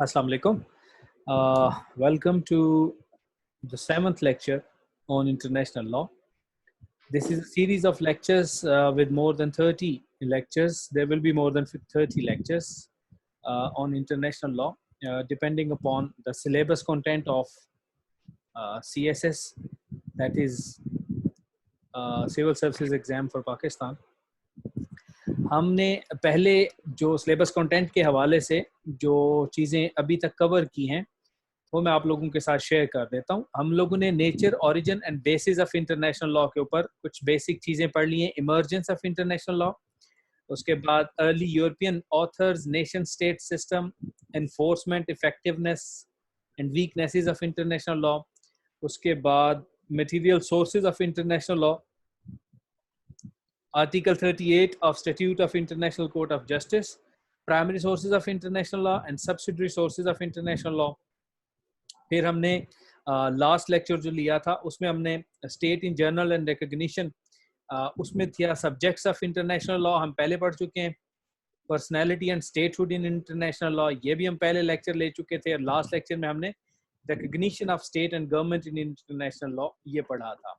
Assalamu alaikum. Welcome to the seventh lecture on international law. This is a series of lectures with more than 30 lectures. There will be more than 30 lectures on international law, depending upon the syllabus content of CSS, that is Civil Services Exam for Pakistan. हमने पहले जो syllabus content के हवाले से जो चीज़ें अभी तक कवर की हैं वो मैं आप लोगों के साथ शेयर कर देता हूँ। हम लोगों ने nature, origin and bases of international law के ऊपर कुछ बेसिक चीज़ें पढ़ ली हैं। इमर्जेंस ऑफ इंटरनेशनल लॉ, उसके बाद early European authors, nation state system, enforcement, effectiveness and weaknesses of international law, उसके बाद material sources of international law, Article 38 of Statute of International Court of Justice, primary sources of international law and subsidiary sources of international law. फिर हमने last lecture जो लिया था उसमें हमने state in journal and recognition, उसमें था subjects of international law, हम पहले पढ़ चुके हैं। Personality and statehood in international law, ये भी हम पहले लेक्चर ले चुके थे। लास्ट लेक्चर में हमने recognition of state and government in international law ये पढ़ा था।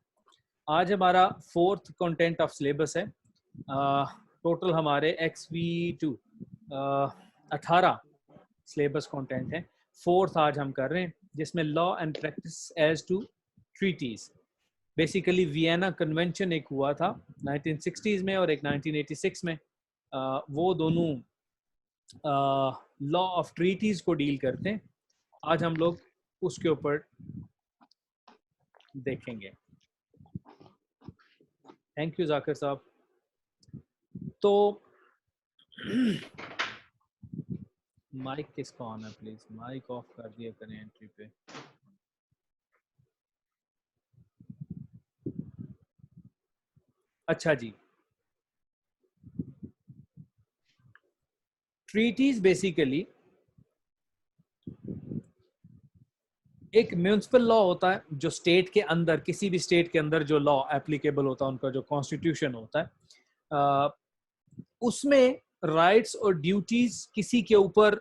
आज हमारा फोर्थ कंटेंट ऑफ सिलेबस है। टोटल हमारे XV2 18 सिलेबस कंटेंट है। फोर्थ आज हम कर रहे हैं, जिसमें law and practice as to treaties. Basically Vienna convention एक हुआ था 1960s में और एक 1986 में। वो दोनों लॉ ऑफ ट्रीटीज को डील करते हैं। आज हम लोग उसके ऊपर देखेंगे। थैंक यू जाकिर साहब। तो माइक किसका ऑन है? प्लीज माइक ऑफ कर दिया करें एंट्री पे। अच्छा जी, ट्रीटीज बेसिकली एक म्यूनिसिपल लॉ होता है जो स्टेट के अंदर, किसी भी स्टेट के अंदर जो लॉ एप्लीकेबल होता है, उनका जो कॉन्स्टिट्यूशन होता है, उसमें राइट्स और ड्यूटीज किसी के ऊपर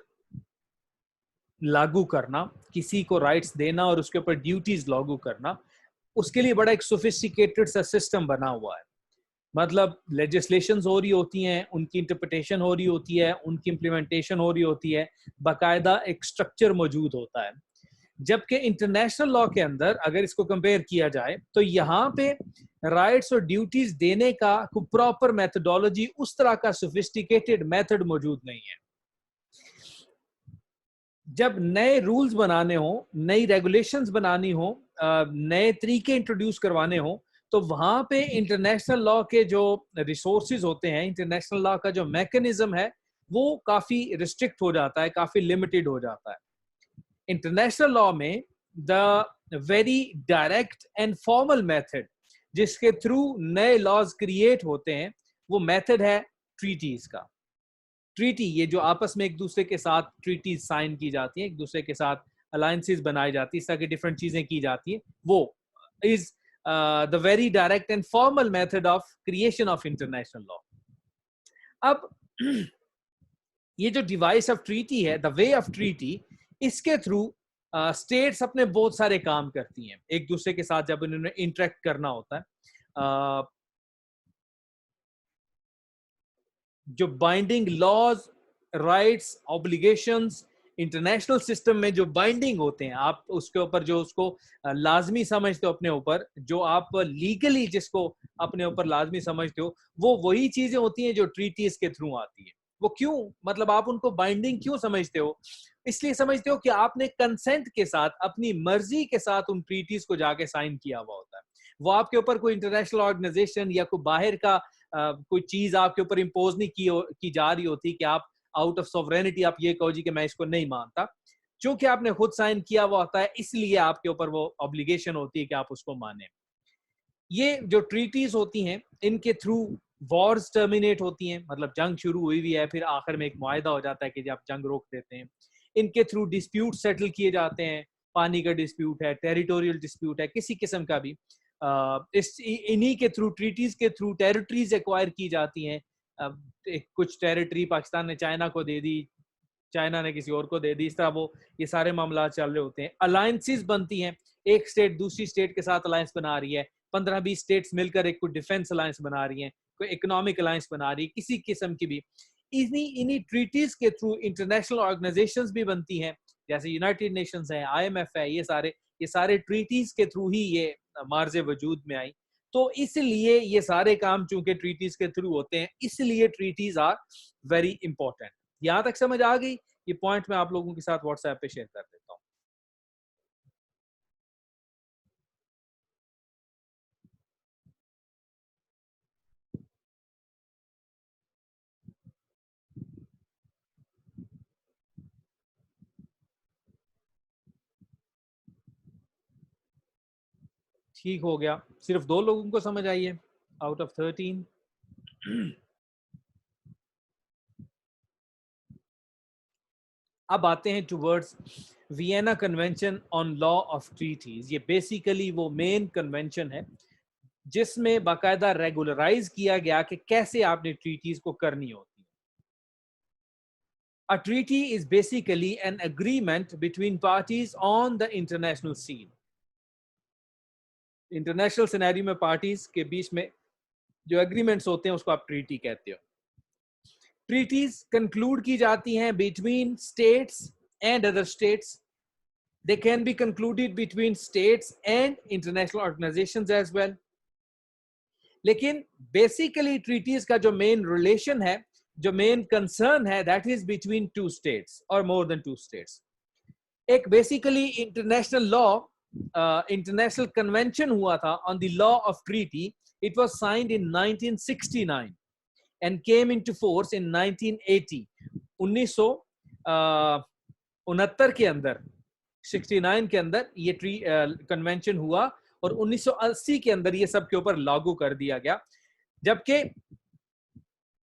लागू करना, किसी को राइट्स देना और उसके ऊपर ड्यूटीज लागू करना, उसके लिए बड़ा एक सोफिस्टिकेटेड सा सिस्टम बना हुआ है। मतलब लेजिस्लेशंस हो रही होती हैं, उनकी इंटरप्रिटेशन हो रही होती है, उनकी इम्प्लीमेंटेशन हो रही होती है, बाकायदा एक स्ट्रक्चर मौजूद होता है। जबकि इंटरनेशनल लॉ के अंदर अगर इसको कंपेयर किया जाए तो यहाँ पे राइट्स और ड्यूटीज देने का कोई प्रॉपर मेथोडोलॉजी, उस तरह का सोफिस्टिकेटेड मेथड मौजूद नहीं है। जब नए रूल्स बनाने हो, नई रेगुलेशंस बनानी हो, नए तरीके इंट्रोड्यूस करवाने हो, तो वहां पे इंटरनेशनल लॉ के जो रिसोर्सेज होते हैं, इंटरनेशनल लॉ का जो मैकेनिज्म है, वो काफी रिस्ट्रिक्ट हो जाता है, काफी लिमिटेड हो जाता है। इंटरनेशनल लॉ में the very direct and formal method जिसके थ्रू नए लॉज क्रिएट होते हैं, वो मेथड है ट्रीटीज का। ट्रीटी, ये जो आपस में एक दूसरे के साथ ट्रीटीज साइन की जाती हैं, एक दूसरे के साथ अलायंसेस बनाई जाती है, इस तरह की डिफरेंट चीजें की जाती हैं, वो is the very direct and formal method of creation of international law. अब ये जो डिवाइस ऑफ ट्रीटी है, द वे ऑफ ट्रीटी, इसके थ्रू स्टेट्स अपने बहुत सारे काम करती हैं एक दूसरे के साथ जब उन्होंने इंटरेक्ट करना होता है। जो binding laws, rights, obligations international system में जो बाइंडिंग होते हैं, आप उसके ऊपर जो उसको लाजमी समझते हो अपने ऊपर, जो आप लीगली जिसको अपने ऊपर लाजमी समझते हो, वो वही चीजें होती हैं जो ट्रीटीज के थ्रू आती है। वो क्यों, मतलब आप उनको बाइंडिंग क्यों समझते हो? इसलिए समझते हो कि आपने कंसेंट के साथ, अपनी मर्जी के साथ उन ट्रीटीज को जाके साइन किया हुआ होता है। वो आपके ऊपर कोई इंटरनेशनल ऑर्गेनाइजेशन या कोई बाहर का कोई चीज आपके ऊपर इम्पोज नहीं की जा रही होती कि आप आउट ऑफ सॉवरेनिटी आप ये कहो जी कि मैं इसको नहीं मानता। क्योंकि आपने खुद साइन किया हुआ होता है, इसलिए आपके ऊपर वो ऑब्लिगेशन होती है कि आप उसको माने। ये जो ट्रीटीज होती हैं, इनके थ्रू वॉर्स टर्मिनेट होती हैं, मतलब जंग शुरू हुई हुई है, फिर आखिर में एक मुआहदा हो जाता है कि आप जंग रोक देते हैं। इनके थ्रू डिस्प्यूट सेटल किए जाते हैं, पानी का डिस्प्यूट है, टेरिटोरियल डिस्प्यूट है, किसी किस्म का भी। इन्हीं के थ्रू, ट्रीटीज के थ्रू टेरिटरीज एक्वायर की जाती हैं। कुछ टेरिटरी पाकिस्तान ने चाइना को दे दी, चाइना ने किसी और को दे दी, इस तरह वो ये सारे मामला चल रहे होते हैं। अलायंसेस बनती हैं, एक स्टेट दूसरी स्टेट के साथ अलायंस बना रही है, 15-20 स्टेट्स मिलकर एक कोई डिफेंस अलायंस बना रही हैं, कोई इकोनॉमिक अलायंस बना रही है, किसी किस्म की भी। इन्हीं ट्रीटीज के थ्रू इंटरनेशनल ऑर्गेनाइजेशंस भी बनती हैं, जैसे यूनाइटेड नेशंस है, IMF है, ये सारे ट्रीटीज के थ्रू ही ये मार्जे वजूद में आई। तो इसलिए ये सारे काम चूंकि ट्रीटीज के थ्रू होते हैं, इसलिए ट्रीटीज आर वेरी इंपॉर्टेंट। यहां तक समझ आ गई? ये पॉइंट मैं आप लोगों के साथ व्हाट्सएप पे शेयर कर देता हूँ। ठीक हो गया, सिर्फ 2 लोगों को समझ आई है आउट ऑफ 13। अब आते हैं towards Vienna convention on law of treaties. ये बेसिकली वो मेन कन्वेंशन है जिसमें बाकायदा रेगुलराइज किया गया कि कैसे आपने ट्रीटीज को करनी होती है। A treaty is basically an agreement between parties on the international scene. International scenario में पार्टीज के बीच में जो एग्रीमेंट्स होते हैं उसको आप ट्रीटी कहते हो। ट्रीटीज कंक्लूड की जाती हैं between states and other states. They can be concluded between states and international organisations as well. लेकिन बेसिकली ट्रीटीज का जो मेन रिलेशन है, जो मेन कंसर्न है, दैट इज बिटवीन 2 स्टेट्स और मोर देन 2 स्टेट्स। एक basically international law, international convention हुआ था on the law of treaty. It was signed in 1969 and came into force in 1980। 1969 के अंदर, 69 के अंदर ये कन्वेंशन हुआ और 1980 के अंदर ये सब के ऊपर लागू कर दिया गया। जबकि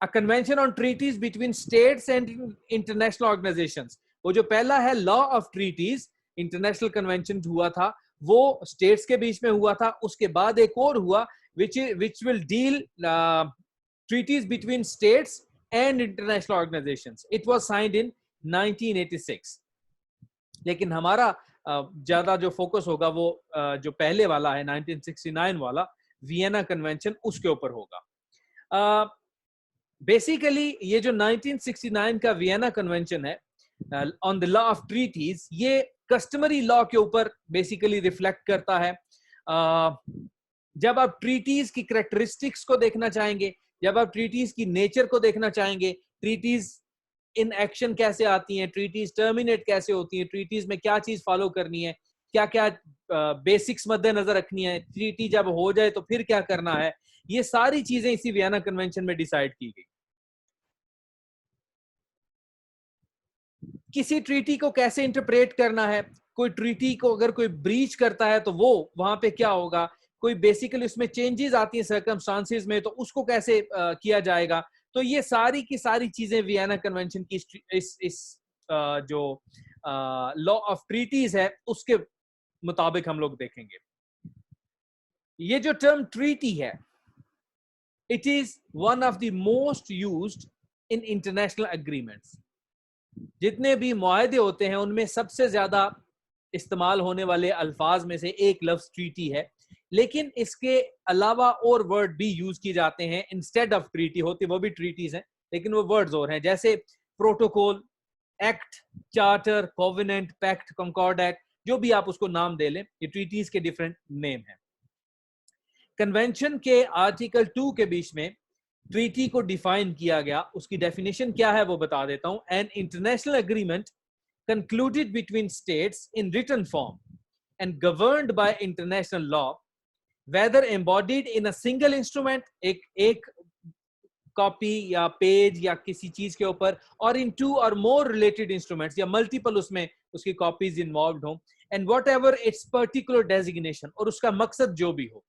a convention on treaties between states and international organisations, वो जो पहला है law of treaties, international convention हुआ था, वो स्टेट्स के बीच में हुआ था। उसके बाद एक और हुआ which will deal treaties between states and international organizations. It was signed in 1986। लेकिन हमारा ज्यादा जो फोकस होगा वो जो पहले वाला है 1969 वाला वियना कन्वेंशन, उसके ऊपर होगा। बेसिकली ये जो 1969 का वियना कन्वेंशन है on the law of treaties, ये कस्टमरी लॉ के ऊपर बेसिकली रिफ्लेक्ट करता है। जब आप ट्रीटीज की कैरेक्टरिस्टिक्स को देखना चाहेंगे, जब आप ट्रीटीज की नेचर को देखना चाहेंगे, ट्रीटीज इन एक्शन कैसे आती हैं, ट्रीटीज टर्मिनेट कैसे होती हैं, ट्रीटीज में क्या चीज फॉलो करनी है, क्या क्या बेसिक्स मद्देनजर रखनी है, ट्रीटी जब हो जाए तो फिर क्या करना है, ये सारी चीजें इसी वियना कन्वेंशन में डिसाइड की गई। किसी ट्रीटी को कैसे इंटरप्रेट करना है, कोई ट्रीटी को अगर कोई ब्रीच करता है तो वो वहां पे क्या होगा, कोई बेसिकली उसमें चेंजेस आती हैं सर्कमस्टांसेस में तो उसको कैसे किया जाएगा। तो ये सारी की सारी चीजें वियना कन्वेंशन की इस जो लॉ ऑफ ट्रीटीज है उसके मुताबिक हम लोग देखेंगे। ये जो टर्म ट्रीटी है, it is one of the most used in international agreements. जितने भी मुआहदे होते हैं उनमें सबसे ज्यादा इस्तेमाल होने वाले अल्फाज में से एक लफ्ज ट्रीटी है। लेकिन इसके अलावा और वर्ड भी यूज किए जाते हैं इंस्टेड ऑफ ट्रीटी, होते वो भी ट्रीटीज हैं लेकिन वो वर्ड्स और हैं, जैसे protocol, act, charter, covenant, pact, concord act, जो भी आप उसको नाम दे लें, ये ट्रीटीज के डिफरेंट नेम हैं। कन्वेंशन के आर्टिकल 2 के बीच में ट्रीटी को डिफाइन किया गया, उसकी डेफिनेशन क्या है वो बता देता हूं। An international agreement concluded between states in written form and governed by international law, whether embodied in a single instrument, एक कॉपी या पेज या किसी चीज के ऊपर, और इन 2 or more related instruments, या मल्टीपल उसमें उसकी कॉपीज इन्वॉल्व हो, and what ever its particular designation, और उसका मकसद जो भी हो,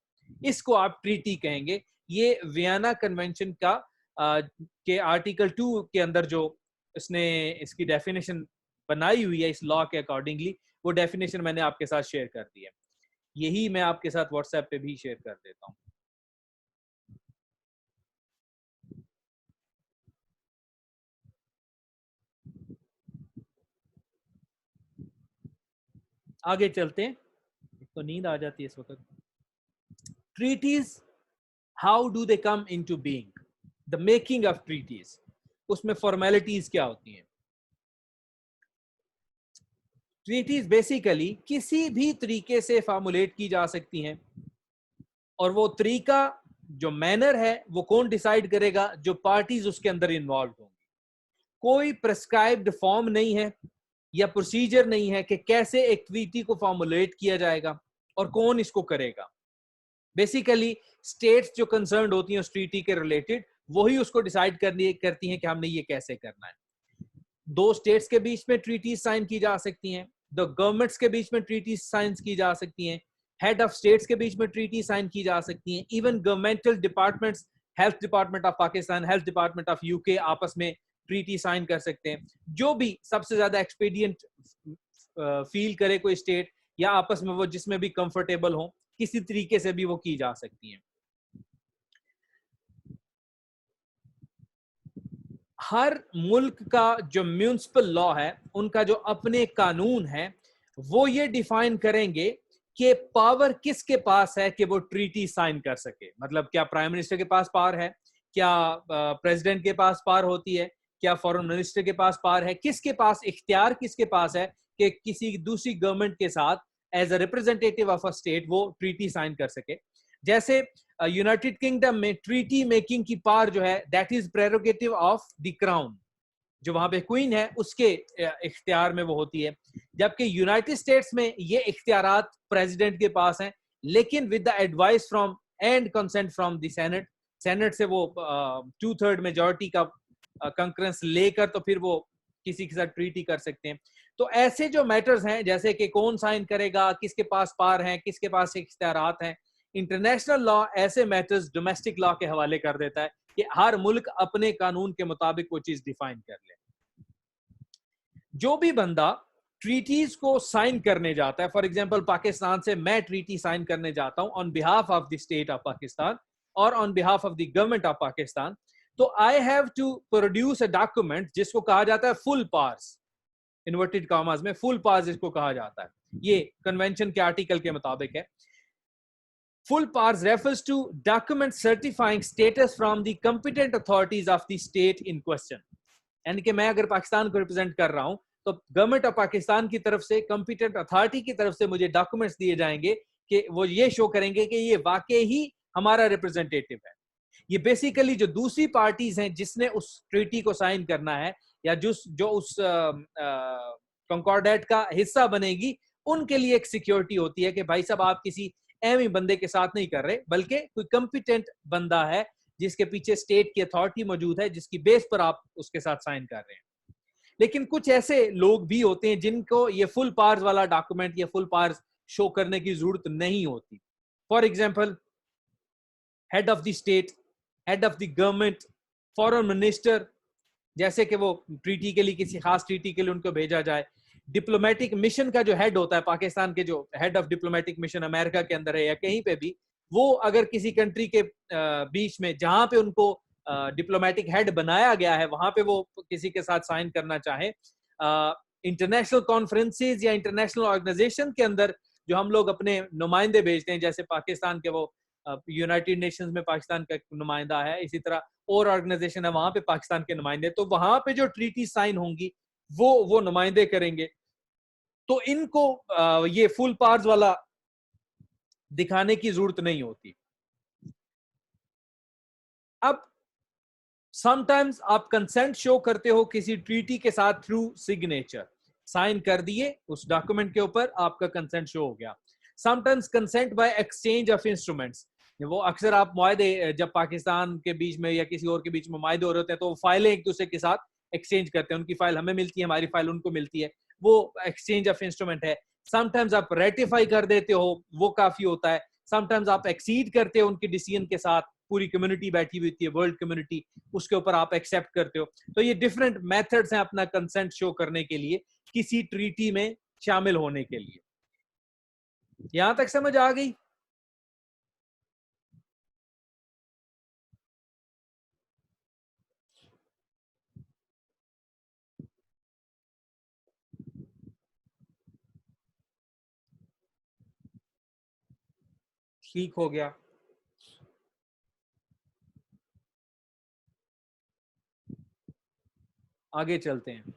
इसको आप ट्रीटी कहेंगे। ये वियना कन्वेंशन का के आर्टिकल 2 के अंदर जो इसने इसकी डेफिनेशन बनाई हुई है इस लॉ के अकॉर्डिंगली, वो डेफिनेशन मैंने आपके साथ शेयर कर दी है। यही मैं आपके साथ व्हाट्सएप पे भी शेयर कर देता हूं। आगे चलते हैं, तो नींद आ जाती है इस वक्त। Treaties, how do they come into being, the making of treaties, उसमें फॉर्मेलिटीज क्या होती हैं। ट्रीटीज बेसिकली किसी भी तरीके से फॉर्मुलेट की जा सकती हैं, और वो तरीका, जो मैनर है, वो कौन डिसाइड करेगा? जो पार्टीज उसके अंदर इन्वॉल्व होंगी। कोई प्रेस्क्राइब्ड फॉर्म नहीं है या प्रोसीजर नहीं है कि कैसे एक ट्रीटी को फॉर्मुलेट किया जाएगा और कौन इसको करेगा। बेसिकली स्टेट्स जो कंसर्न होती हैं उस ट्रीटी के रिलेटेड, वही उसको डिसाइड करती हैं कि हमने ये कैसे करना है। दो स्टेट्स के बीच में ट्रीटी साइन की जा सकती हैं, दो गवर्नमेंट्स के बीच में ट्रीटी साइन की जा सकती हैं, हेड ऑफ स्टेट्स के बीच में ट्रीटी साइन की जा सकती हैं, even governmental departments, health department of Pakistan, health department of UK आपस में ट्रीटी साइन कर सकते हैं। जो भी सबसे ज्यादा एक्सपीडियंट फील करे कोई स्टेट, या आपस में वो जिसमें भी कंफर्टेबल हो, किसी तरीके से भी वो की जा सकती हैं। हर मुल्क का जो म्यूनिसिपल लॉ है, उनका जो अपने कानून है, वो ये डिफाइन करेंगे कि पावर किसके पास है कि वो ट्रीटी साइन कर सके। मतलब क्या प्राइम मिनिस्टर के पास पावर है, क्या प्रेसिडेंट के पास पावर होती है, क्या फॉरेन मिनिस्टर के पास पावर है, किसके पास इख्तियार, किसके पास है कि किसी दूसरी गवर्नमेंट के साथ as a representative of a state वो ट्रीटी साइन कर सके। जैसे यूनाइटेड किंगडम में ट्रीटी मेकिंग की पावर जो है, that is prerogative of the crown, जो वहां पे क्वीन है उसके इख्तियार में वो होती है। जबकि यूनाइटेड स्टेट्स में ये इख्तियारात प्रेसिडेंट के पास हैं, लेकिन with the advice from and consent from the senate. Senate से वो 2/3 मेजोरिटी का कंकरेंस लेकर तो फिर वो किसी के साथ ट्रीटी कर सकते हैं। तो ऐसे जो मैटर्स हैं, जैसे कि कौन साइन करेगा, किसके पास पावर है, किसके पास इख्तियारात हैं, इंटरनेशनल लॉ ऐसे मैटर्स डोमेस्टिक लॉ के हवाले कर देता है कि हर मुल्क अपने कानून के मुताबिक वो चीज डिफाइन कर ले। जो भी बंदा ट्रीटीज को साइन करने जाता है, फॉर एग्जांपल पाकिस्तान से मैं ट्रीटी साइन करने जाता हूं on behalf of the state of Pakistan और on behalf of the government of Pakistan, तो I have to produce a document जिसको कहा जाता है फुल पावर्स, इन्वर्टेड कॉमास में फुल पावर्स इसको कहा जाता है। ये कन्वेंशन के आर्टिकल के मुताबिक है। Full powers refers to document certifying status from the competent authorities of the state in question. यानी कि मैं अगर पाकिस्तान को रिप्रेजेंट कर रहा हूं, तो गवर्नमेंट ऑफ पाकिस्तान की तरफ से, कंपिटेंट अथॉरिटी की तरफ से मुझे डॉक्यूमेंट्स दिए जाएंगे कि वो ये शो करेंगे कि ये वाकई ही हमारा रिप्रेजेंटेटिव है। ये बेसिकली जो दूसरी पार्टीज हैं जिसने उस ट्रीटी को साइन करना है, या जो उस कंकॉर्डेट का हिस्सा बनेगी, उनके लिए एक सिक्योरिटी होती है कि भाई साहब आप किसी एम ही बंदे के साथ नहीं कर रहे, बल्कि कोई कंपिटेंट बंदा है जिसके पीछे स्टेट की अथॉरिटी मौजूद है, जिसकी बेस पर आप उसके साथ साइन कर रहे हैं। लेकिन कुछ ऐसे लोग भी होते हैं जिनको ये फुल पावर्स वाला डॉक्यूमेंट या फुल पावर्स शो करने की जरूरत नहीं होती। For example, head of the state, head of the government, foreign minister, जैसे कि वो ट्रीटी के लिए, किसी खास ट्रीटी के लिए उनको भेजा जाए। डिप्लोमेटिक मिशन का जो हेड होता है, पाकिस्तान के जो head of diplomatic mission America के अंदर है या कहीं पे भी, वो अगर किसी कंट्री के बीच में जहां पे उनको डिप्लोमेटिक हेड बनाया गया है, वहां पे वो किसी के साथ साइन करना चाहे, इंटरनेशनल कॉन्फ्रेंसेज या इंटरनेशनल ऑर्गेनाइजेशन के अंदर जो हम लोग अपने नुमाइंदे भेजते हैं, जैसे पाकिस्तान के वो यूनाइटेड नेशंस में पाकिस्तान का नुमाइंदा है, इसी तरह और ऑर्गेनाइजेशन है वहां पे पाकिस्तान के नुमाइंदे, तो वहां पे जो ट्रीटी साइन होंगी वो नुमाइंदे करेंगे। तो इनको ये फुल पावर्स वाला दिखाने की जरूरत नहीं होती। अब समटाइम्स आप कंसेंट शो करते हो किसी ट्रीटी के साथ थ्रू सिग्नेचर, साइन कर दिए उस डॉक्यूमेंट के ऊपर, आपका कंसेंट शो हो गया। Sometimes consent by exchange of instruments, वो अक्सर आप मुआहदे जब पाकिस्तान के बीच में या किसी और के बीच में मुआहदे हो रहे होते हैं, तो वो फाइलें एक दूसरे के साथ एक्सचेंज करते हैं, उनकी फाइल हमें मिलती है, हमारी फाइल उनको मिलती है, वो एक्सचेंज ऑफ इंस्ट्रूमेंट है। समटाइम्स आप रेटिफाई कर देते हो, वो काफी होता है। समटाइम्स आप एक्सीड करते हो उनके डिसीजन के साथ, पूरी कम्युनिटी बैठी हुई होती है, वर्ल्ड कम्युनिटी, उसके ऊपर आप एक्सेप्ट करते हो। तो ये डिफरेंट मेथड्स हैं अपना कंसेंट शो करने के लिए, किसी ट्रीटी में शामिल होने के लिए। यहां तक समझ आ गई? ठीक हो गया। आगे चलते हैं।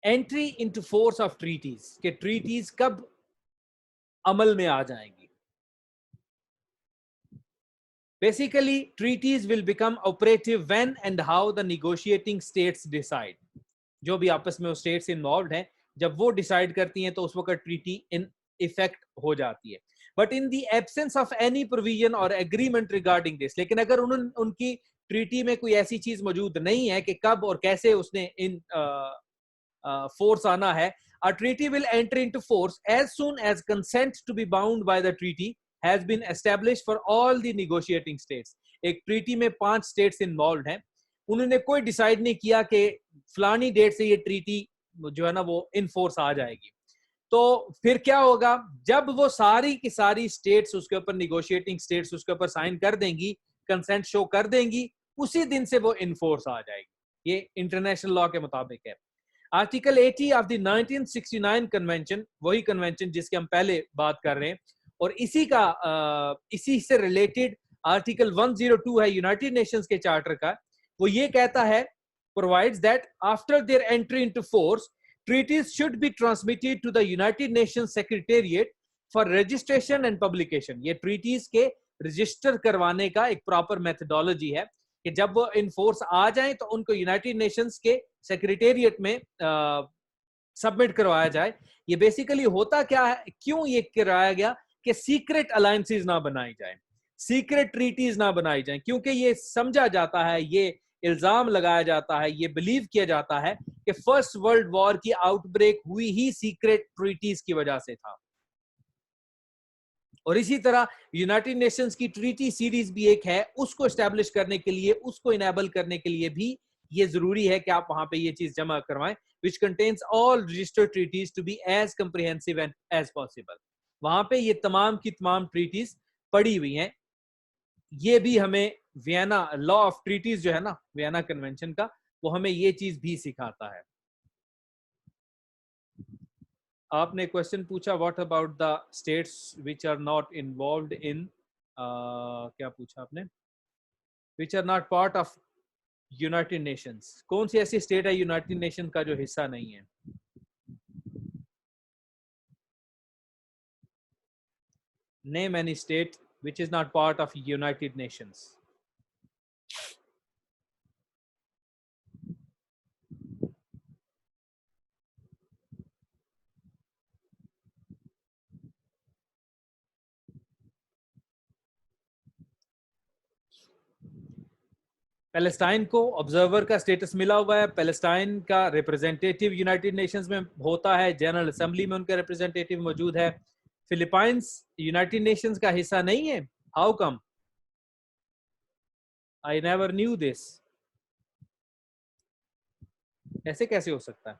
Entry into force of treaties, के ट्रीटीज कब अमल में आ जाएंगी। Basically treaties will become operative when and how the negotiating states decide. जो भी आपस में वो स्टेट्स इन्वॉल्व हैं, जब वो डिसाइड करती हैं तो उस वक्त ट्रीटी इन इफेक्ट हो जाती है। But in the absence of any provision और एग्रीमेंट रिगार्डिंग दिस, लेकिन अगर उनकी ट्रीटी में कोई ऐसी चीज मौजूद नहीं है कि कब और कैसे उसने इन फोर्स आना है, a treaty will enter into force as soon as consent to be bound by the treaty has been established for all the negotiating states। एक ट्रीटी में 5 स्टेट्स इन्वॉल्व हैं, उन्होंने कोई डिसाइड नहीं किया कि फलानी डेट से ये ट्रीटी जो है ना वो इन फोर्स आ जाएगी, तो फिर क्या होगा, जब वो सारी की सारी स्टेट्स उसके ऊपर निगोशिएटिंग स्टेट्स उसके ऊपर साइन कर देंगी, कंसेंट शो कर देंगी, उसी दिन से वो इन फोर्स आ जाएगी। ये इंटरनेशनल लॉ के मुताबिक है। आर्टिकल 80 ऑफ द 1969 कन्वेंशन, वही कन्वेंशन जिसके हम पहले बात कर रहे हैं, और इसी से रिलेटेड आर्टिकल 102 है यूनाइटेड नेशंस के चार्टर का। वो ये कहता है, provides that after their entry into force, treaties should be transmitted to the United Nations Secretariat for registration and publication। ये treaties के रजिस्टर करवाने का एक प्रॉपर मेथडोलॉजी है कि जब वो इन फोर्स आ जाएं तो उनको यूनाइटेड नेशंस के सेक्रेटेरिएट में सबमिट करवाया जाए। ये बेसिकली होता क्या है, क्यों ये कराया गया कि सीक्रेट अलायंसेस ना बनाई जाए, सीक्रेट ट्रीटीज ना बनाई जाए, क्योंकि ये समझा जाता है, ये इल्जाम लगाया जाता है, ये बिलीव किया जाता है कि फर्स्ट वर्ल्ड वॉर की आउटब्रेक हुई ही सीक्रेट ट्रीटीज की वजह से था। और इसी तरह यूनाइटेड नेशंस की ट्रीटी सीरीज भी एक है, उसको एस्टेब्लिश करने के लिए, उसको इनेबल करने के लिए भी ये जरूरी है कि आप वहां पे ये चीज जमा करवाएं, which contains all registered treaties to be as comprehensive and as possible। वहां पे ये तमाम की तमाम ट्रीटीज पड़ी हुई हैं। ये भी हमें वियना लॉ ऑफ ट्रीटीज जो है ना, वियना कन्वेंशन का, वो हमें ये चीज भी सिखाता है। आपने क्वेश्चन पूछा what about the states which are not involved in, क्या पूछा आपने, which are not part of United Nations. कौन सी ऐसी स्टेट है यूनाइटेड नेशन का जो हिस्सा नहीं है? Name any state which is not part of United Nations। Palestine को ऑब्जर्वर का स्टेटस मिला हुआ है, पैलेस्टाइन का रिप्रेजेंटेटिव यूनाइटेड नेशंस में होता है, जनरल असेंबली में उनका रिप्रेजेंटेटिव मौजूद है। फिलीपाइंस यूनाइटेड नेशंस का हिस्सा नहीं है, how come? I never knew this. ऐसे कैसे हो सकता है?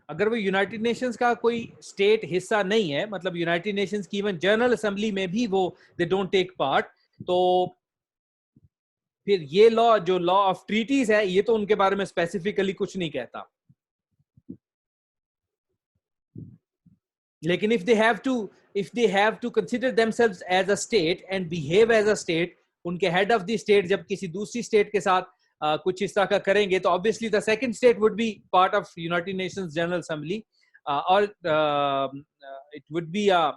अगर वो यूनाइटेड नेशंस का कोई स्टेट हिस्सा नहीं है, मतलब यूनाइटेड नेशंस की इवन जनरल असेंबली में भी वो दे डोंट टेक पार्ट, तो फिर ये लॉ जो लॉ ऑफ ट्रीटीज है, ये तो उनके बारे में स्पेसिफिकली कुछ नहीं कहता। लेकिन if they have to consider themselves as a state and behave as a state, उनके head of the state जब किसी दूसरी state के साथ कुछ इस तरह का करेंगे, तो obviously the second state would be part of United Nations General Assembly, or it would be a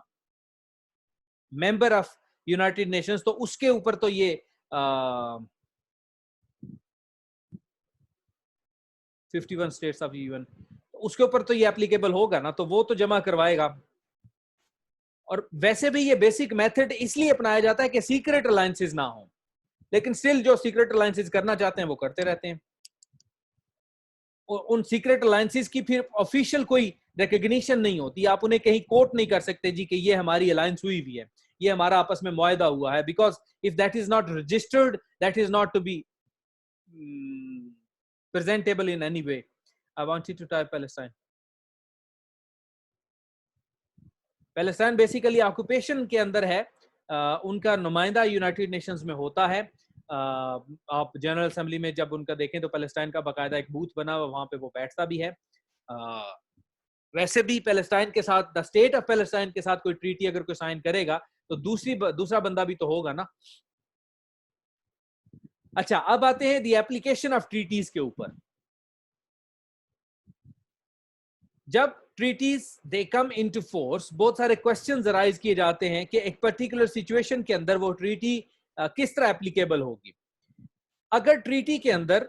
member of United Nations। तो उसके ऊपर तो ये 51 states of UN, उसके ऊपर तो ये एप्लीकेबल होगा ना, तो वो तो जमा करवाएगा। और वैसे भी ये बेसिक मेथड इसलिए अपनाया जाता है कि सीक्रेट अलायंसेस ना हो, लेकिन स्टिल जो सीक्रेट अलायंसेस करना चाहते हैं वो करते रहते हैं। और उन सीक्रेट अलायंसेस की फिर ऑफिशियल कोई रिकॉग्निशन नहीं होती, आप उन्हें कहीं कोर्ट नहीं कर सकते जी कि ये हमारी अलायंस हुई हुई है, ये हमारा आपस में मुआहदा हुआ है, because if that is not registered, that is not to be presentable in any way। I want you to type Palestine। Palestine basically occupation के अंदर है, उनका नुमाइंदा यूनाइटेड नेशंस में होता है। आप जनरल असेंबली में जब उनका देखें तो पैलेस्टाइन का बाकायदा एक बूथ बना हुआ, वहां पे वो बैठता भी है। वैसे भी पैलेस्टाइन के साथ, द स्टेट ऑफ पैलेस्टाइन के साथ कोई ट्रीटी अगर कोई साइन करेगा तो दूसरा बंदा भी तो होगा ना। अच्छा, अब आते हैं द एप्लीकेशन ऑफ ट्रीटीज के ऊपर। जब ट्रीटीज दे कम इनटू फोर्स, बहुत सारे क्वेश्चंस अराइज किए जाते हैं कि एक पर्टिकुलर सिचुएशन के अंदर वो ट्रीटी किस तरह एप्लीकेबल होगी। अगर ट्रीटी के अंदर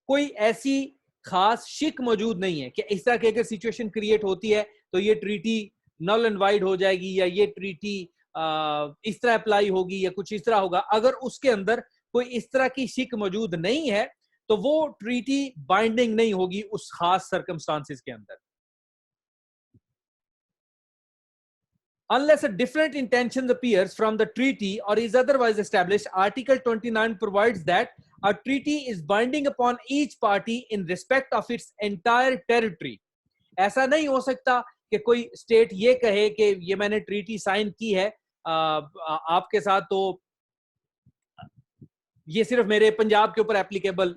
कोई ऐसी खास शिक मौजूद नहीं है कि इस तरह की अगर सिचुएशन क्रिएट होती है तो ये ट्रीटी नल एंड वाइड हो जाएगी, या ये ट्रीटी इस तरह अप्लाई होगी, या कुछ इस तरह होगा, अगर उसके अंदर कोई इस तरह की शिक मौजूद नहीं है तो वो ट्रीटी बाइंडिंग नहीं होगी उस खास सर्कमस्टांसेस के अंदर। Unless a different intention appears from the treaty or is otherwise established, Article 29 provides that a treaty is binding upon each party in respect of its entire territory. ऐसा नहीं हो सकता कि कोई स्टेट ये कहे कि ये मैंने ट्रीटी साइन की है आपके साथ, तो ये सिर्फ मेरे पंजाब के ऊपर एप्लीकेबल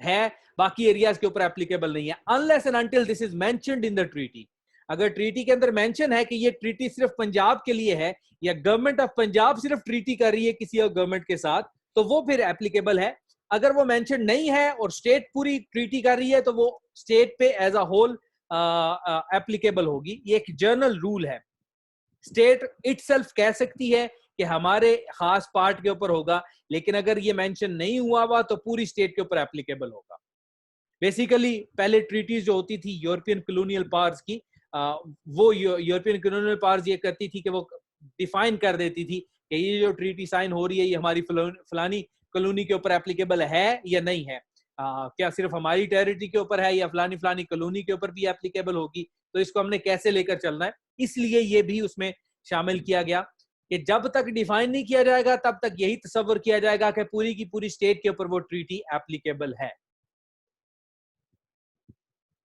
है, बाकी एरियाज के ऊपर एप्लीकेबल नहीं है। Unless and until this is mentioned in the treaty. अगर ट्रीटी के अंदर मेंशन है कि ये ट्रीटी सिर्फ पंजाब के लिए है, या गवर्नमेंट ऑफ पंजाब सिर्फ ट्रीटी कर रही है किसी और गवर्नमेंट के साथ, तो वो फिर एप्लीकेबल है। अगर वो मेंशन नहीं है और स्टेट पूरी ट्रीटी कर रही है तो वो स्टेट पे एज अ होल एप्लीकेबल होगी। ये एक जर्नल रूल है। स्टेट इटसेल्फ कह सकती है कि हमारे खास पार्ट के ऊपर होगा, लेकिन अगर ये मेंशन नहीं हुआ हुआ तो पूरी स्टेट के ऊपर एप्लीकेबल होगा। बेसिकली पहले ट्रीटीज जो होती थी यूरोपियन कॉलोनियल पावर्स की, वो यूरोपियन कॉलोनियल पावर्स ये करती थी कि वो डिफाइन कर देती थी कि ये जो ट्रीटी साइन हो रही है ये हमारी फलानी कॉलोनी के ऊपर एप्लीकेबल है या नहीं है, क्या सिर्फ हमारी टेरिटरी के ऊपर है या फलानी फलानी कॉलोनी के ऊपर भी एप्लीकेबल होगी, तो इसको हमने कैसे लेकर चलना है। इसलिए ये भी उसमें शामिल किया गया कि जब तक डिफाइन नहीं किया जाएगा तब तक यही तसव्वुर किया जाएगा कि पूरी की पूरी स्टेट के ऊपर वो ट्रीटी एप्लीकेबल है।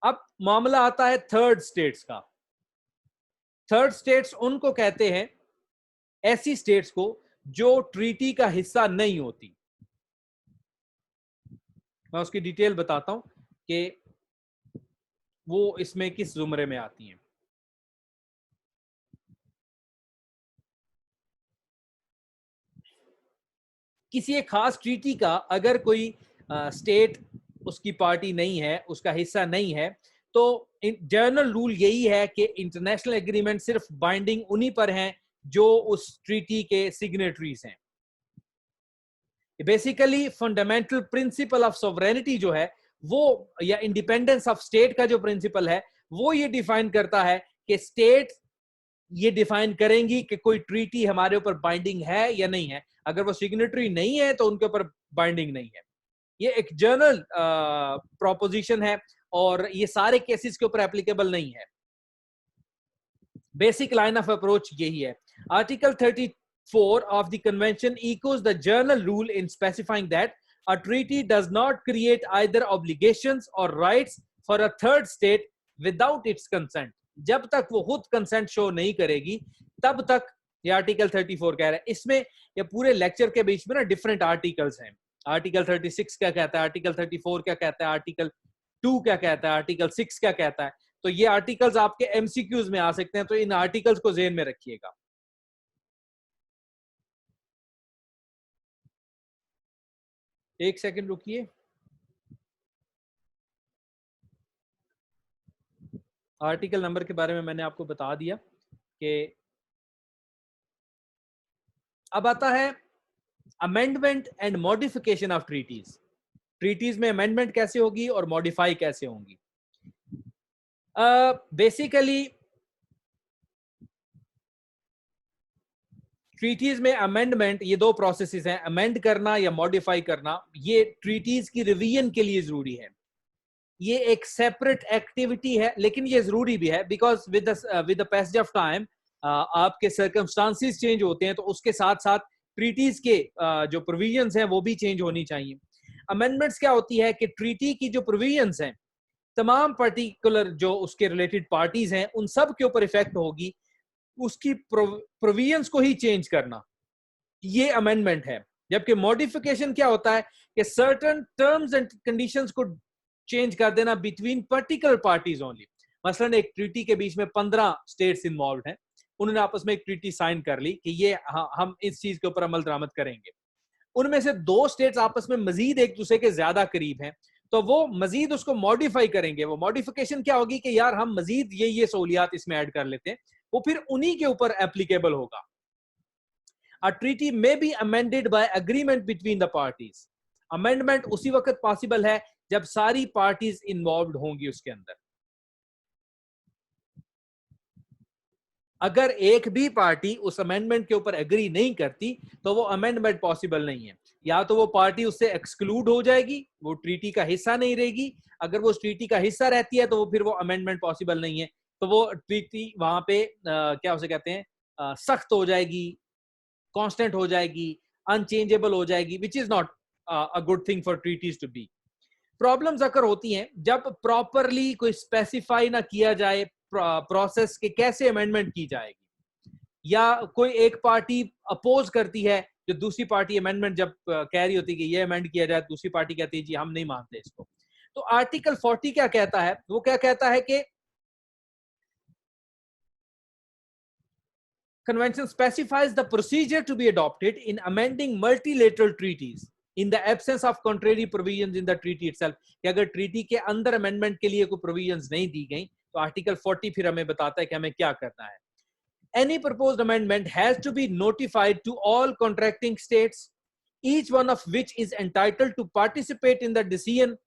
अब मामला आता है थर्ड स्टेट्स का। थर्ड स्टेट्स उनको कहते हैं, ऐसी स्टेट्स को जो ट्रीटी का हिस्सा नहीं होती। मैं उसकी डिटेल बताता हूं कि वो इसमें किस जुमरे में आती हैं। किसी एक खास ट्रीटी का अगर कोई स्टेट उसकी पार्टी नहीं है, उसका हिस्सा नहीं है, तो जनरल रूल यही है कि इंटरनेशनल एग्रीमेंट सिर्फ बाइंडिंग उन्हीं पर हैं जो उस ट्रीटी के सिग्नेटरीज हैं। Basically fundamental principle of sovereignty जो है वो, या इंडिपेंडेंस ऑफ स्टेट का जो प्रिंसिपल है वो ये डिफाइन करता है कि स्टेट ये डिफाइन करेंगी कि कोई ट्रीटी हमारे ऊपर बाइंडिंग है या नहीं है। अगर वो सिग्नेटरी नहीं है तो उनके ऊपर बाइंडिंग नहीं है। ये एक जनरल प्रोपोजिशन है और ये सारे केसेस के ऊपर एप्लीकेबल नहीं है। बेसिक लाइन ऑफ अप्रोच यही है। Article 34 of the convention echoes the general rule in specifying that a treaty does not create either obligations or rights for a third state without its consent. जब तक वो खुद consent show नहीं करेगी तब तक ये आर्टिकल 34 कह रहा है। इसमें ये पूरे लेक्चर के बीच में ना डिफरेंट आर्टिकल्स हैं। आर्टिकल 36 क्या कहता है, आर्टिकल 34 क्या कहता है, आर्टिकल 2 क्या कहता है, आर्टिकल 6 क्या कहता है। तो ये आर्टिकल्स आपके एमसीक्यूज में आ सकते हैं, तो इन आर्टिकल्स को ज़हन में रखिएगा। एक सेकंड रुकिए। आर्टिकल नंबर के बारे में मैंने आपको बता दिया कि अब आता है amendment and modification of treaties. Treaties में अमेंडमेंट कैसे होगी और मॉडिफाई कैसे होंगी। बेसिकली ट्रीटीज में अमेंडमेंट, ये दो प्रोसेसेस हैं, अमेंड करना या मॉडिफाई करना। ये ट्रीटीज की रिवीजन के लिए जरूरी है। ये एक सेपरेट एक्टिविटी है, लेकिन ये जरूरी भी है because with the passage of time आपके सर्कमस्टांसेस चेंज होते हैं, तो उसके साथ साथ ट्रीटीज के जो प्रोविजंस हैं वो भी चेंज होनी चाहिए। अमेंडमेंट्स क्या होती है कि ट्रीटी की जो प्रोविजंस हैं तमाम पर्टिकुलर जो उसके रिलेटेड पार्टीज हैं उन सब के ऊपर इफेक्ट होगी। उसकी प्रोविजंस को ही चेंज करना, ये अमेंडमेंट है। जबकि मॉडिफिकेशन क्या होता है कि सर्टेन टर्म्स एंड कंडीशंस को चेंज कर देना बिटवीन पर्टिकुलर पार्टीज ओनली। मसलन एक ट्रीटी के बीच में 15 स्टेट्स इन्वॉल्व हैं, उन्होंने आपस में एक ट्रीटी साइन कर ली कि ये हम इस चीज के ऊपर अमल दरामद करेंगे। उनमें से 2 स्टेट्स आपस में मजीद एक दूसरे के ज्यादा करीब हैं, तो वो मजीद उसको मॉडिफाई करेंगे। वो मॉडिफिकेशन क्या होगी कि यार हम मजीद ये सहूलियात इसमें ऐड कर लेते हैं, वो फिर उन्हीं के ऊपर एप्लीकेबल होगा। A treaty may be amended by agreement between the parties. Amendment उसी वक्त पॉसिबल है जब सारी पार्टीज इन्वॉल्व होंगी उसके अंदर। अगर एक भी पार्टी उस अमेंडमेंट के ऊपर एग्री नहीं करती तो वो अमेंडमेंट पॉसिबल नहीं है। या तो वो पार्टी उससे एक्सक्लूड हो जाएगी, वो ट्रीटी का हिस्सा नहीं रहेगी। अगर वो ट्रीटी का हिस्सा रहती है तो वो फिर वो अमेंडमेंट पॉसिबल नहीं है, तो वो ट्रीटी वहां पे क्या उसे कहते हैं, सख्त हो जाएगी, कांस्टेंट हो जाएगी, अनचेंजेबल हो जाएगी, which is not a good thing for treaties to be. Problems अगर होती हैं जब प्रॉपरली कोई स्पेसिफाई ना किया जाए प्रोसेस के कैसे अमेंडमेंट की जाएगी, या कोई एक पार्टी अपोज करती है जो दूसरी पार्टी अमेंडमेंट जब कह रही होती है कि ये अमेंड किया जाए, दूसरी पार्टी कहती है जी हम नहीं मानते इसको। तो आर्टिकल 40 क्या कहता है, वो क्या कहता है कि Convention specifies the procedure to be adopted in amending multilateral treaties in the absence of contrary provisions in the treaty itself। कि अगर ट्रीटी के अंदर अमेंडमेंट के लिए कोई प्रोविजंस नहीं दी गई तो आर्टिकल 40 फिर हमें बताता है कि हमें क्या करना है। Any proposed amendment has to be notified to all contracting states, each one of which is entitled to participate in the decision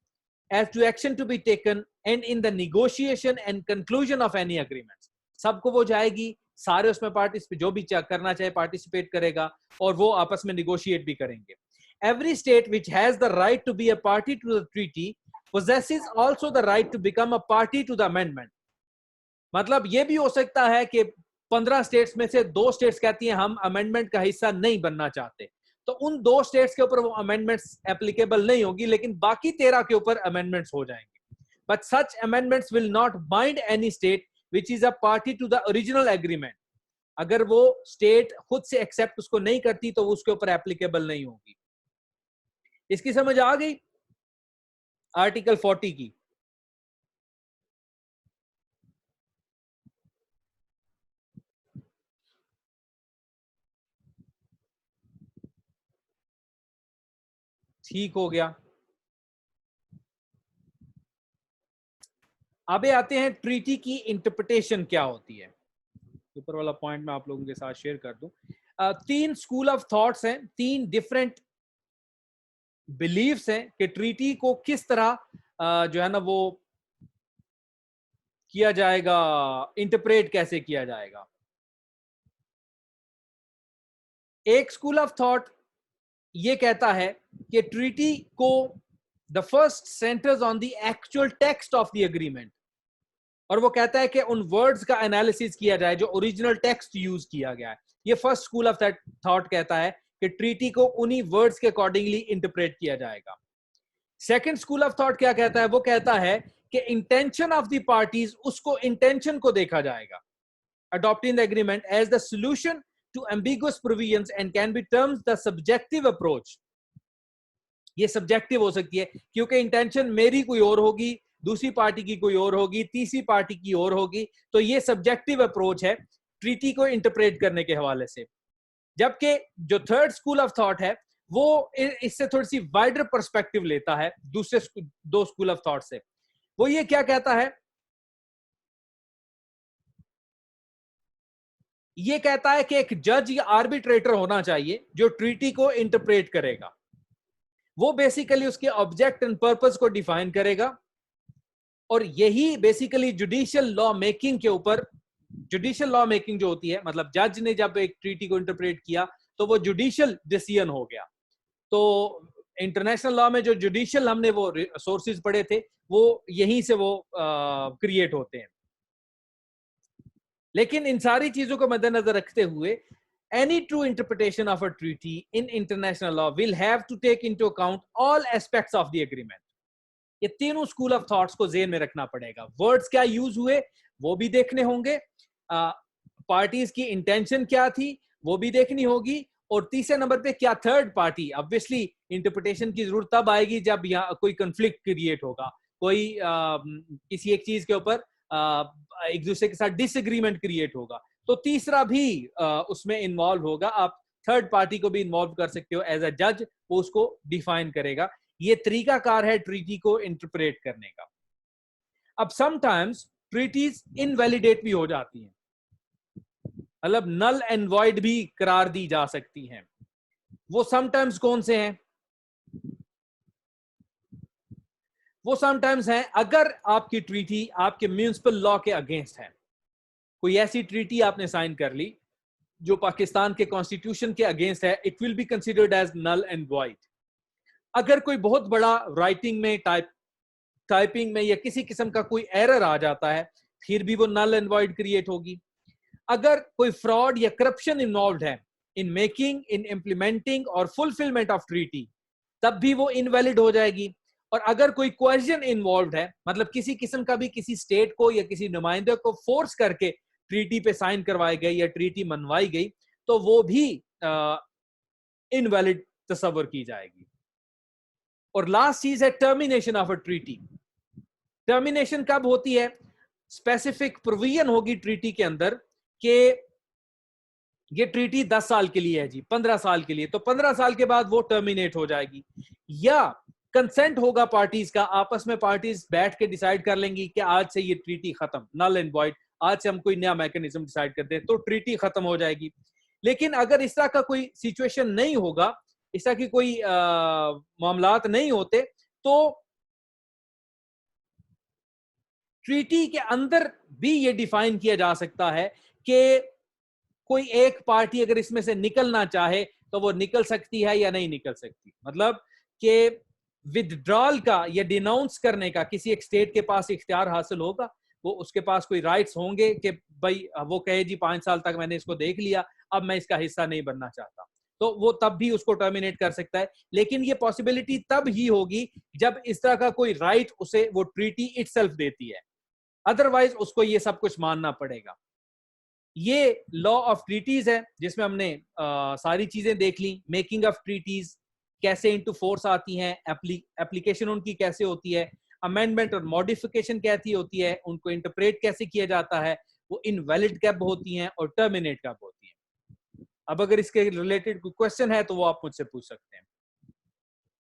as to action to be taken and in the negotiation and conclusion of any agreements। सबको वो जाएगी, सारे उसमें participate, जो भी करना चाहे participate करेगा और वो आपस में निगोशिएट भी करेंगे। Every state which has the right to be a party to the treaty possesses also the right to become a party to the amendment। मतलब ये भी हो सकता है कि 15 स्टेट्स में से 2 स्टेट्स कहती हैं हम अमेंडमेंट का हिस्सा नहीं बनना चाहते, तो उन 2 स्टेट्स के ऊपर वो अमेंडमेंट्स एप्लीकेबल नहीं होगी, लेकिन बाकी 13 के ऊपर अमेंडमेंट्स हो जाएंगे। But such amendments will not bind any state which is a party to the original agreement। अगर वो स्टेट खुद से एक्सेप्ट उसको नहीं करती तो उसके ऊपर एप्लीकेबल नहीं होगी। इसकी समझ आ गई आर्टिकल 40 की? ठीक हो गया। अब आते हैं ट्रीटी की इंटरप्रिटेशन क्या होती है। ऊपर वाला पॉइंट मैं आप लोगों के साथ शेयर कर दूं। 3 स्कूल ऑफ थॉट्स हैं, 3 डिफरेंट बिलीव्स हैं कि ट्रीटी को किस तरह जो है ना वो किया जाएगा, इंटरप्रेट कैसे किया जाएगा। एक स्कूल ऑफ थॉट ये कहता है कि ट्रीटी को the first centres on the actual text of the agreement, और वो कहता है कि उन वर्ड्स का एनालिसिस किया जाए जो ओरिजिनल टेक्स्ट यूज किया गया है। ये फर्स्ट स्कूल ऑफ थॉट कहता है कि ट्रीटी को उन्हीं वर्ड्स के अकॉर्डिंगली इंटरप्रेट किया जाएगा। सेकंड स्कूल ऑफ थॉट क्या कहता है, वो कहता है कि इंटेंशन ऑफ द पार्टीज, उसको इंटेंशन को देखा जाएगा। Adopting the agreement as the solution to ambiguous provisions and can be termed the subjective approach. ये सब्जेक्टिव हो सकती है क्योंकि इंटेंशन मेरी कोई और होगी, दूसरी पार्टी की कोई और होगी, तीसरी पार्टी की और होगी, तो ये सब्जेक्टिव अप्रोच है ट्रीटी को इंटरप्रेट करने के हवाले से। जबकि जो थर्ड स्कूल ऑफ थॉट है वो इससे थोड़ी सी वाइडर पर्सपेक्टिव लेता है दूसरे 2 स्कूल ऑफ थॉट से। वो ये क्या कहता है, ये कहता है कि एक जज या आर्बिट्रेटर होना चाहिए जो ट्रीटी को इंटरप्रेट करेगा। वो बेसिकली उसके ऑब्जेक्ट एंड पर्पस को डिफाइन करेगा, और यही बेसिकली जुडिशियल लॉ मेकिंग के ऊपर, जुडिशियल लॉ मेकिंग जो होती है, मतलब जज ने जब एक ट्रीटी को इंटरप्रेट किया तो वो जुडिशियल डिसीजन हो गया। तो इंटरनेशनल लॉ में जो जुडिशियल हमने वो सोर्सेज पढ़े थे वो यहीं से वो क्रिएट होते हैं। लेकिन इन सारी चीजों को मद्देनजर रखते हुए any true interpretation of a treaty in international law will have to take into account all aspects of the agreement। ये तीनों स्कूल ऑफ थॉट्स को जेहन में रखना पड़ेगा। वर्ड्स क्या यूज हुए वो भी देखने होंगे, पार्टीज की इंटेंशन क्या थी वो भी देखनी होगी, और तीसरे नंबर पे क्या थर्ड पार्टी, ऑब्वियसली इंटरप्रिटेशन की जरूरत तब आएगी जब यहाँ कोई कंफ्लिक्ट क्रिएट होगा, कोई किसी एक चीज के ऊपर एक दूसरे के साथ डिसएग्रीमेंट क्रिएट होगा, तो तीसरा भी उसमें इन्वॉल्व होगा। आप थर्ड पार्टी को भी इन्वॉल्व कर सकते हो एज अ जज, वो उसको डिफाइन करेगा। ये तरीकाकार है ट्रीटी को इंटरप्रेट करने का। अब समटाइम्स ट्रीटीज इनवैलिडेट भी हो जाती हैं, मतलब नल एंड वॉइड भी करार दी जा सकती हैं। वो समटाइम्स कौन से हैं? वो समटाइम्स हैं अगर आपकी ट्रीटी आपके म्युनिसिपल लॉ के अगेंस्ट है। कोई ऐसी ट्रीटी आपने साइन कर ली जो पाकिस्तान के कॉन्स्टिट्यूशन के अगेंस्ट है, it will be considered as null and void. अगर कोई बहुत बड़ा राइटिंग में टाइपिंग में या किसी किस्म का कोई एरर आ जाता है, फिर भी वो नल एंड वॉइड क्रिएट होगी। अगर कोई फ्रॉड या करप्शन इन्वॉल्व है इन मेकिंग, इन इंप्लीमेंटिंग और फुलफिलमेंट ऑफ ट्रीटी, तब भी वो इनवैलिड हो जाएगी। और अगर कोई क्वेश्चन इन्वॉल्व है, मतलब किसी किस्म का भी किसी स्टेट को या किसी नुमाइंदे को फोर्स करके ट्रीटी पे साइन करवाई गई या ट्रीटी मनवाई गई, तो वो भी इनवैलिड तस्वर की जाएगी। और लास्ट चीज है termination of a treaty. Termination कब होती है? स्पेसिफिक प्रोविजन होगी ट्रीटी के अंदर कि ये ट्रीटी 10 साल के लिए है जी, 15 साल के लिए, तो 15 साल के बाद वो टर्मिनेट हो जाएगी। या कंसेंट होगा पार्टीज का, आपस में पार्टीज बैठ के डिसाइड कर लेंगी कि आज से ये ट्रीटी खत्म, नल एंड वॉइड, आज से हम कोई नया मैकेनिज्म डिसाइड करते हैं, तो ट्रीटी खत्म हो जाएगी। लेकिन अगर इस तरह का कोई सिचुएशन नहीं होगा, इस तरह की कोई मामलात नहीं होते, तो ट्रीटी के अंदर भी ये डिफाइन किया जा सकता है कि कोई एक पार्टी अगर इसमें से निकलना चाहे तो वो निकल सकती है या नहीं निकल सकती। मतलब कि विदड्रॉल का या डिनाउंस करने का किसी एक स्टेट के पास इख्तियार हासिल होगा, वो उसके पास कोई राइट्स होंगे कि भाई वो कहे जी 5 साल तक मैंने इसको देख लिया, अब मैं इसका हिस्सा नहीं बनना चाहता, तो वो तब भी उसको टर्मिनेट कर सकता है। लेकिन ये पॉसिबिलिटी तब ही होगी जब इस तरह का कोई राइट उसे वो ट्रीटी इटसेल्फ देती है, अदरवाइज उसको ये सब कुछ मानना पड़ेगा। ये लॉ ऑफ ट्रीटीज है जिसमें हमने सारी चीजें देख ली। मेकिंग ऑफ ट्रीटीज कैसे इनटू फोर्स आती हैं, एप्लीकेशन उनकी कैसे होती है, अमेंडमेंट और मॉडिफिकेशन कैसी होती है, उनको इंटरप्रेट कैसे किया जाता है, वो इनवैलिड कब होती हैं और टर्मिनेट कब होती हैं। अब अगर इसके रिलेटेड कोई क्वेश्चन है तो वो आप मुझसे पूछ सकते हैं।